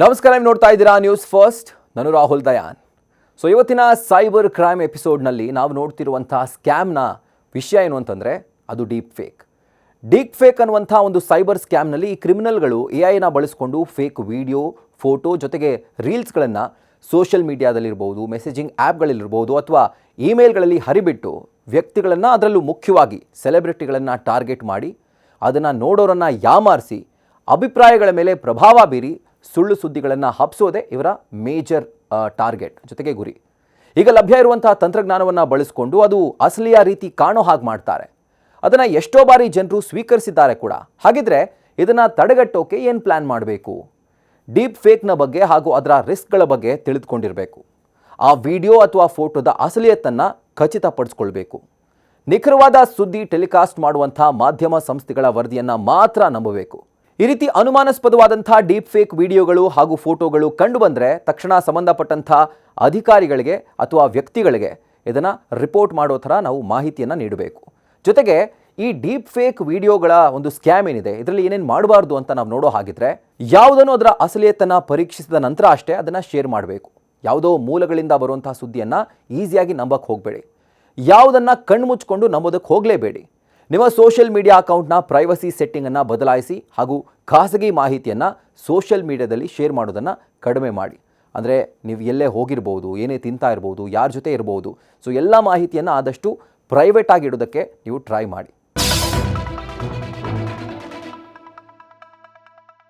ನಮಸ್ಕಾರ, ನೀವು ನೋಡ್ತಾ ಇದ್ದೀರಾ ನ್ಯೂಸ್ ಫಸ್ಟ್. ನಾನು ರಾಹುಲ್ ದಯಾನ್. ಇವತ್ತಿನ ಸೈಬರ್ ಕ್ರೈಮ್ ಎಪಿಸೋಡ್ನಲ್ಲಿ ನಾವು ನೋಡ್ತಿರುವಂಥ ಸ್ಕ್ಯಾಮ್ನ ವಿಷಯ ಏನು ಅಂತಂದರೆ ಅದು ಡೀಪ್ ಫೇಕ್ ಅನ್ನುವಂಥ ಒಂದು ಸೈಬರ್ ಸ್ಕ್ಯಾಮ್ನಲ್ಲಿ ಈ ಕ್ರಿಮಿನಲ್ಗಳು AI ಬಳಸಿಕೊಂಡು ಫೇಕ್ ವಿಡಿಯೋ, ಫೋಟೋ ಜೊತೆಗೆ ರೀಲ್ಸ್ಗಳನ್ನು ಸೋಷಿಯಲ್ ಮೀಡಿಯಾದಲ್ಲಿರ್ಬೋದು, ಮೆಸೇಜಿಂಗ್ ಆ್ಯಪ್ಗಳಲ್ಲಿರ್ಬೋದು ಅಥವಾ ಇಮೇಲ್ಗಳಲ್ಲಿ ಹರಿಬಿಟ್ಟು ವ್ಯಕ್ತಿಗಳನ್ನು, ಅದರಲ್ಲೂ ಮುಖ್ಯವಾಗಿ ಸೆಲೆಬ್ರಿಟಿಗಳನ್ನು ಟಾರ್ಗೆಟ್ ಮಾಡಿ ಅದನ್ನು ನೋಡೋರನ್ನು ಯಾಮಾರಿಸಿ ಅಭಿಪ್ರಾಯಗಳ ಮೇಲೆ ಪ್ರಭಾವ ಬೀರಿ ಸುಳ್ಳು ಸುದ್ದಿಗಳನ್ನು ಹಬ್ಬಿಸೋದೇ ಇವರ ಮೇಜರ್ ಟಾರ್ಗೆಟ್ ಜೊತೆಗೆ ಗುರಿ. ಈಗ ಲಭ್ಯ ಇರುವಂತಹ ತಂತ್ರಜ್ಞಾನವನ್ನು ಬಳಸಿಕೊಂಡು ಅದು ಅಸಲಿಯ ರೀತಿ ಕಾಣೋ ಹಾಗೆ ಮಾಡ್ತಾರೆ. ಅದನ್ನು ಎಷ್ಟೋ ಬಾರಿ ಜನರು ಸ್ವೀಕರಿಸಿದ್ದಾರೆ ಕೂಡ. ಹಾಗಿದ್ರೆ ಇದನ್ನು ತಡೆಗಟ್ಟೋಕೆ ಏನು ಪ್ಲ್ಯಾನ್ ಮಾಡಬೇಕು? ಡೀಪ್ ಫೇಕ್ನ ಬಗ್ಗೆ ಹಾಗೂ ಅದರ ರಿಸ್ಕ್ಗಳ ಬಗ್ಗೆ ತಿಳಿದುಕೊಂಡಿರಬೇಕು. ಆ ವಿಡಿಯೋ ಅಥವಾ ಫೋಟೋದ ಅಸಲಿಯತ್ತನ್ನು ಖಚಿತಪಡಿಸ್ಕೊಳ್ಬೇಕು. ನಿಖರವಾದ ಸುದ್ದಿ ಟೆಲಿಕಾಸ್ಟ್ ಮಾಡುವಂಥ ಮಾಧ್ಯಮ ಸಂಸ್ಥೆಗಳ ವರದಿಯನ್ನು ಮಾತ್ರ ನಂಬಬೇಕು. ಈ ರೀತಿ ಅನುಮಾನಾಸ್ಪದವಾದಂಥ ಡೀಪ್ ಫೇಕ್ ವಿಡಿಯೋಗಳು ಹಾಗೂ ಫೋಟೋಗಳು ಕಂಡುಬಂದರೆ ತಕ್ಷಣ ಸಂಬಂಧಪಟ್ಟಂಥ ಅಧಿಕಾರಿಗಳಿಗೆ ಅಥವಾ ವ್ಯಕ್ತಿಗಳಿಗೆ ಇದನ್ನು ರಿಪೋರ್ಟ್ ಮಾಡೋ ಥರ ನಾವು ಮಾಹಿತಿಯನ್ನು ನೀಡಬೇಕು. ಜೊತೆಗೆ ಈ ಡೀಪ್ ಫೇಕ್ ವಿಡಿಯೋಗಳ ಒಂದು ಸ್ಕ್ಯಾಮ್ ಏನಿದೆ, ಇದರಲ್ಲಿ ಏನೇನು ಮಾಡಬಾರ್ದು ಅಂತ ನಾವು ನೋಡೋ ಹಾಗಿದ್ರೆ, ಯಾವುದನ್ನು ಅದರ ಅಸಲಿಯತ್ತನ್ನು ಪರೀಕ್ಷಿಸಿದ ನಂತರ ಅಷ್ಟೇ ಅದನ್ನು ಶೇರ್ ಮಾಡಬೇಕು. ಯಾವುದೋ ಮೂಲಗಳಿಂದ ಬರುವಂಥ ಸುದ್ದಿಯನ್ನು ಈಸಿಯಾಗಿ ನಂಬಕ್ಕೆ ಹೋಗಬೇಡಿ. ಯಾವುದನ್ನು ಕಣ್ಮುಚ್ಕೊಂಡು ನಂಬೋದಕ್ಕೆ ಹೋಗಲೇಬೇಡಿ. ನಿಮ್ಮ ಸೋಷಿಯಲ್ ಮೀಡಿಯಾ ಅಕೌಂಟ್ನ ಪ್ರೈವಸಿ ಸೆಟ್ಟಿಂಗನ್ನು ಬದಲಾಯಿಸಿ ಹಾಗೂ ಖಾಸಗಿ ಮಾಹಿತಿಯನ್ನು ಸೋಷಿಯಲ್ ಮೀಡಿಯಾದಲ್ಲಿ ಶೇರ್ ಮಾಡೋದನ್ನು ಕಡಿಮೆ ಮಾಡಿ. ಅಂದರೆ ನೀವು ಎಲ್ಲೇ ಹೋಗಿರ್ಬೋದು, ಏನೇ ತಿಂತಾ ಇರ್ಬೋದು, ಯಾರ ಜೊತೆ ಇರ್ಬೋದು, ಎಲ್ಲ ಮಾಹಿತಿಯನ್ನು ಆದಷ್ಟು ಪ್ರೈವೇಟ್ ಆಗಿ ಇಡೋದಕ್ಕೆ ನೀವು ಟ್ರೈ ಮಾಡಿ.